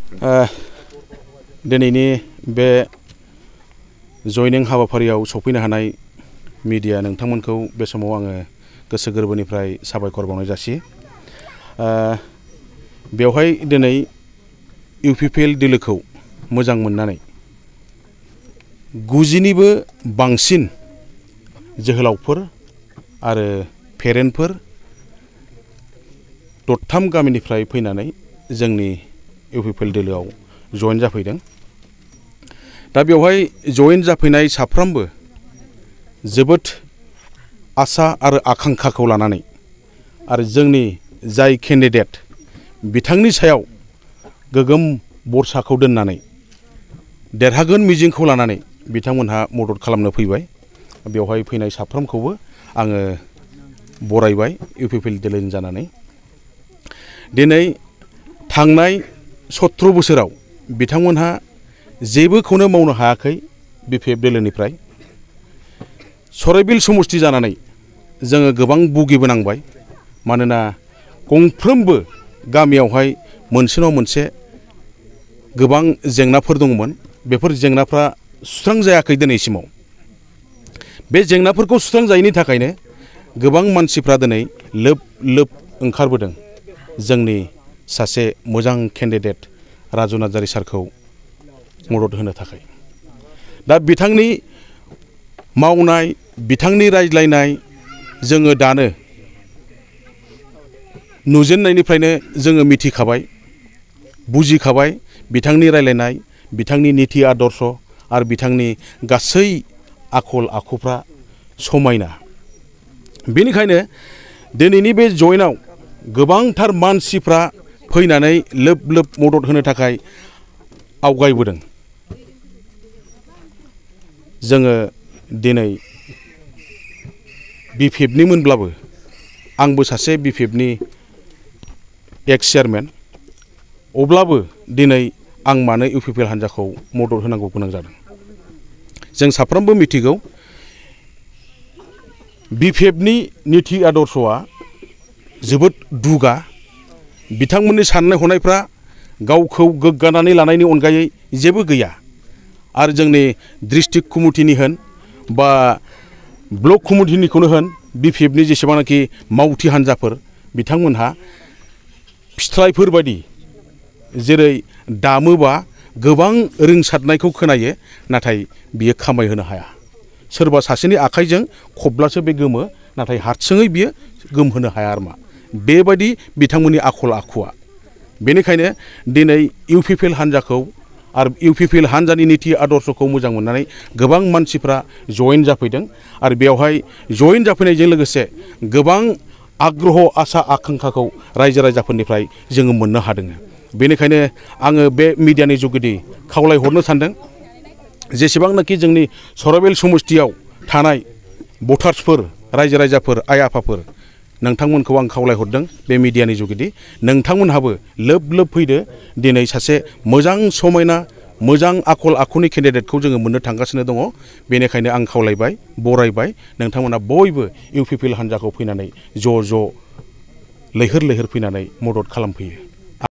दिनैनि बे जयनिं हाबाफारियाव सफैनो हानाय मीडिया नोंथांमोनखौ बे समाव आङो गोसो गोरबोनिफ्राय साबायखर बावनाय जासियो। बेवहाय दिनै इउपिपिएल दोलोखौ मोजां मोननानै 90निबो बांसिन जोहोलावफोर आरो पेरेन्टफोर दरथाम गामिनिफ्राय फैनानै जोंनि इउपिपिएल दोलोआव जयेन जाफैदों। दा बेवहाय जयेन जाफैनाय साफ्रोमबो जोबोद आसा आरो आकांक्षाखौ लानानै आरो जोंनि जाय केन्डिडेट बिथांनि सायाव गोगोम बरसाखौ दोननानै देरहागोन मिजिंखौ लानानै बिथांमोनहा मदद खालामनो फैबाय। बेवहाय फैनाय साफ्रोमखौबो आङो बरायबाय इउपिपिएल दोलोनि जानानै। दिनै थांनाय 17 बोसोराव बिथांमोनहा जेबोखौनो मावनो हायाखै बिपिएफ दोलोनिफ्राय। सराइबिल समष्टि जानानै जोङो गोबां भुगिबोनांबाय। मानोना गंफ्रोमबो गामियावहाय मोनसे नङा मोनसे गोबां जेंनाफोर दंमोन। बेफोर जेंनाफ्रा सुस्रांजायाखै दिनैसिमाव। बे जेंनाफोरखौ सुस्रांजायैनि थाखायनो गोबां मानसिफ्रा दिनै लोब लोब ओंखारबोदों जोंनि सासे मोजां केन्डिडेट राजु नार्जारी सारखौ मदद होनो थाखाय। दा बिथांनि मावनाय बिथांनि रायज्लायनाय जोङो दानो नुजेननायनिफ्रायनो जोङो मिथिखाबाय बुजिखाबाय बिथांनि रायज्लायनाय बिथांनि नीति आदर्श आरो बिथांनि गासै आखल आखुफ्रा समायना। बेनिखायनो दिनैनि बे जयेनाव गोबांथार मानसिफ्रा फैनानै लोब लोब मदद होनो थाखाय आवगायबोदों। जोङो दिनै बिपिएफनि मोनब्लाबो आंबो सासे बिपिएफनि एक्स चेयारमेन, अब्लाबो दिनै आं मानो इउपिपिएल हान्जाखौ मदद होनांगौ गोनां जादों। जों साफ्रोमबो मिथिगौ बिपिएफनि नीति आदर्शआ जोबोद दुगा। बिथांमोननि साननाय हनायफ्रा गावखौ गोग्गानानै लानायनि अनगायै जेबो गैया। आरो जोंनि डिस्ट्रिक्ट कमिटिनि होन बा ब्लक कमिटिनिखौनो होन बिपिएफनि जेसेबांनाखि मावथि हान्जाफोर बिथांमोनहा फिथ्रायफोर बायदि जेरै दामोबा गोबां रिंसारनायखौ खोनायो, नाथाय बियो खामायहोनो हाया। सोरबा सासेनि आखाइजों खब्लासो बे गोमो, नाथाय हारसिङै बियो गोमहोनो हाया आरमा। बेबायदि बिथांमोननि आखल आखुआ। बेनिखायनो दिनै इउपिपिएल हान्जाखौ आरो इउपिपिएल हान्जानि नीति आदर्शखौ मोजां मोननानै गोबां मानसिफ्रा जयेन जाफैदों। आरो बेवहाय जयेन जाफैनायजों लोगोसे गोबां आग्रह आसा आकांक्षाखौ रायजो राजाफोरनिफ्राय जोङो मोननो हादों। बेनिखायनो आङो बे मिडियानि जुगेदि खावलायहरनो सानदों जेसेबांनाखि जोंनि सराइबिल समष्टियाव थानाय भटार्सफोर रायजो राजाफोर आइ आफाफोर नोंथांमोनखौ आं खावलायहरदों बे मिडियानि जुगेदि नोंथांमोनहाबो लोब लोब फैदो। दिनै सासे मोजां समायना मोजां आखल आखुनि केन्डिडेटखौ जोङो मोननो थांगासिनो दङ। बेनिखायनो आं खावलायबाय बरायबाय नोंथांमोना बयबो इउपिपिएल हान्जाखौ फैनानै ज' ज' लैहोर लैहोर फैनानै मदद खालामफैयो।